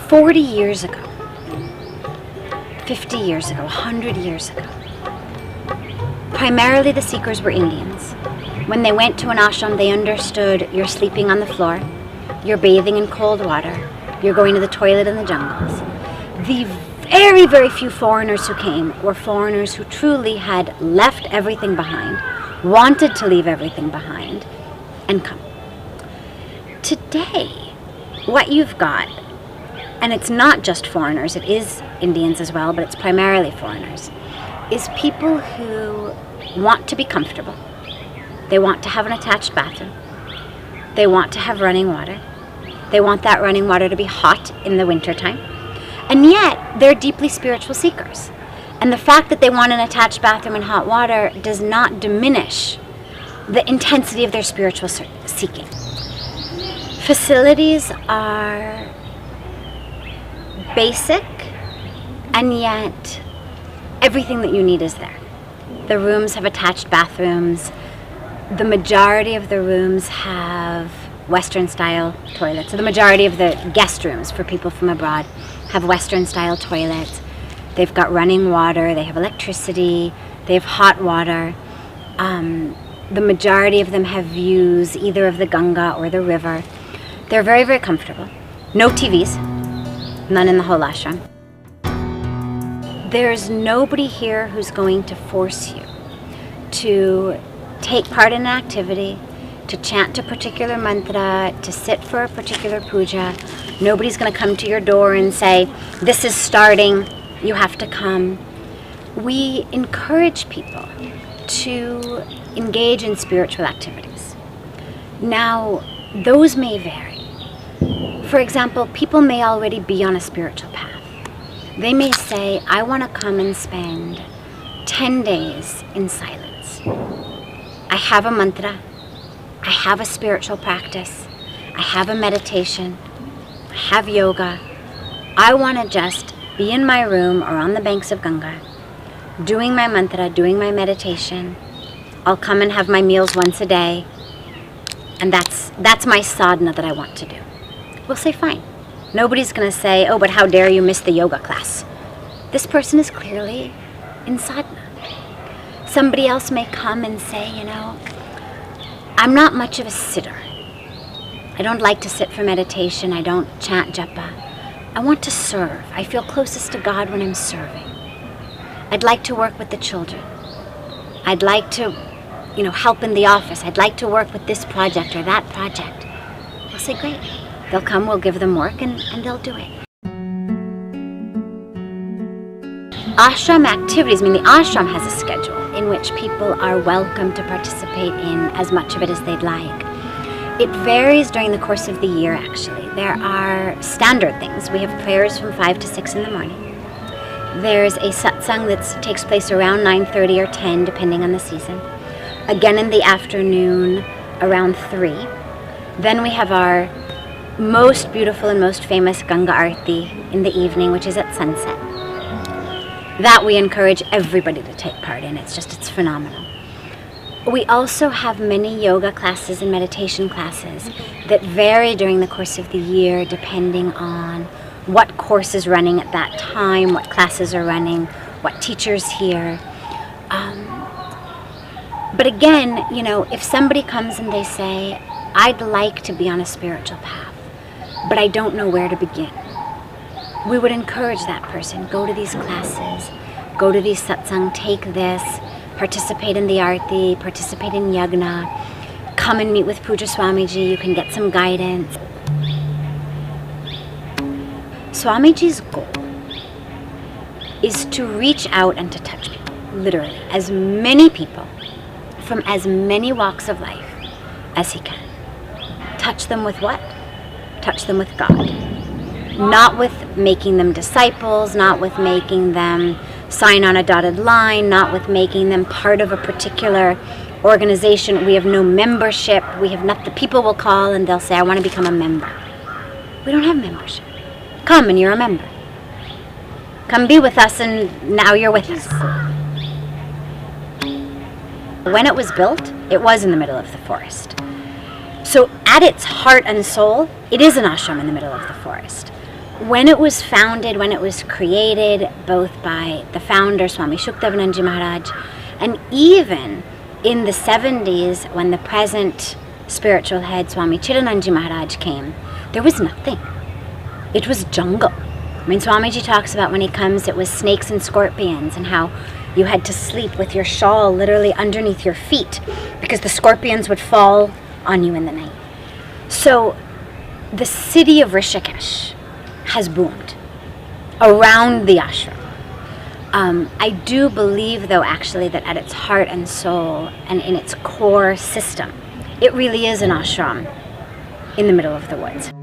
40 years ago, 50 years ago, 100 years ago, primarily the seekers were Indians. When they went to an ashram, they understood you're sleeping on the floor, you're bathing in cold water, you're going to the toilet in the jungles. The very, very few foreigners who came were foreigners who truly had left everything behind, wanted to leave everything behind, and come. Today, what you've got, and it's not just foreigners, it is Indians as well, but it's primarily foreigners, is people who want to be comfortable. They want to have an attached bathroom. They want to have running water. They want that running water to be hot in the wintertime. And yet, they're deeply spiritual seekers. And the fact that they want an attached bathroom and hot water does not diminish the intensity of their spiritual seeking. Facilities are basic, and yet everything that you need is there. The rooms have attached bathrooms. The majority of the rooms have Western-style toilets. So the majority of the guest rooms for people from abroad have Western-style toilets. They've got running water, they have electricity, they have hot water. The majority of them have views either of the Ganga or the river. They're very, very comfortable. No TVs, none in the whole ashram. There's nobody here who's going to force you to take part in an activity, to chant a particular mantra, to sit for a particular puja. Nobody's going to come to your door and say, this is starting, you have to come. We encourage people to engage in spiritual activities. Now, those may vary. For example, people may already be on a spiritual path. They may say, I want to come and spend 10 days in silence. I have a mantra, I have a spiritual practice, I have a meditation, I have yoga. I want to just be in my room or on the banks of Ganga, doing my mantra, doing my meditation. I'll come and have my meals once a day, and that's my sadhana that I want to do. We'll say fine. Nobody's going to say, oh, but how dare you miss the yoga class. This person is clearly in sadhana. Somebody else may come and say, I'm not much of a sitter. I don't like to sit for meditation. I don't chant japa. I want to serve. I feel closest to God when I'm serving. I'd like to work with the children. I'd like to, help in the office. I'd like to work with this project or that project. I'll say, great. They'll come, we'll give them work, and they'll do it. Ashram activities, the ashram has a schedule in which people are welcome to participate in as much of it as they'd like. It varies during the course of the year, actually. There are standard things. We have prayers from 5 to 6 in the morning. There's a satsang that takes place around 9:30 or 10, depending on the season. Again in the afternoon, around 3. Then we have our most beautiful and most famous Ganga Aarti in the evening, which is at sunset. That we encourage everybody to take part in. It's phenomenal. We also have many yoga classes and meditation classes that vary during the course of the year depending on what course is running at that time, what classes are running, what teachers here. But again, if somebody comes and they say, I'd like to be on a spiritual path, but I don't know where to begin, we would encourage that person, go to these classes, go to these satsang, take this, participate in the arti, participate in yagna, come and meet with Puja Swamiji, you can get some guidance. Swamiji's goal is to reach out and to touch people, literally, as many people from as many walks of life as he can. Touch them with what? Touch them with God. Not with making them disciples, not with making them sign on a dotted line, not with making them part of a particular organization. We have no membership. We have not. The people will call and they'll say, I want to become a member. We don't have membership. Come and you're a member. Come be with us and now you're with us. When it was built, it was in the middle of the forest. So at its heart and soul, it is an ashram in the middle of the forest. When it was founded, when it was created, both by the founder, Swami Shukdevanandaji Maharaj, and even in the 70s, when the present spiritual head, Swami Chidanandaji Maharaj, came, there was nothing. It was jungle. I mean, Swamiji talks about when he comes, it was snakes and scorpions, and how you had to sleep with your shawl literally underneath your feet because the scorpions would fall on you in the night. So the city of Rishikesh has boomed around the ashram. I do believe, though, actually, that at its heart and soul and in its core system, it really is an ashram in the middle of the woods.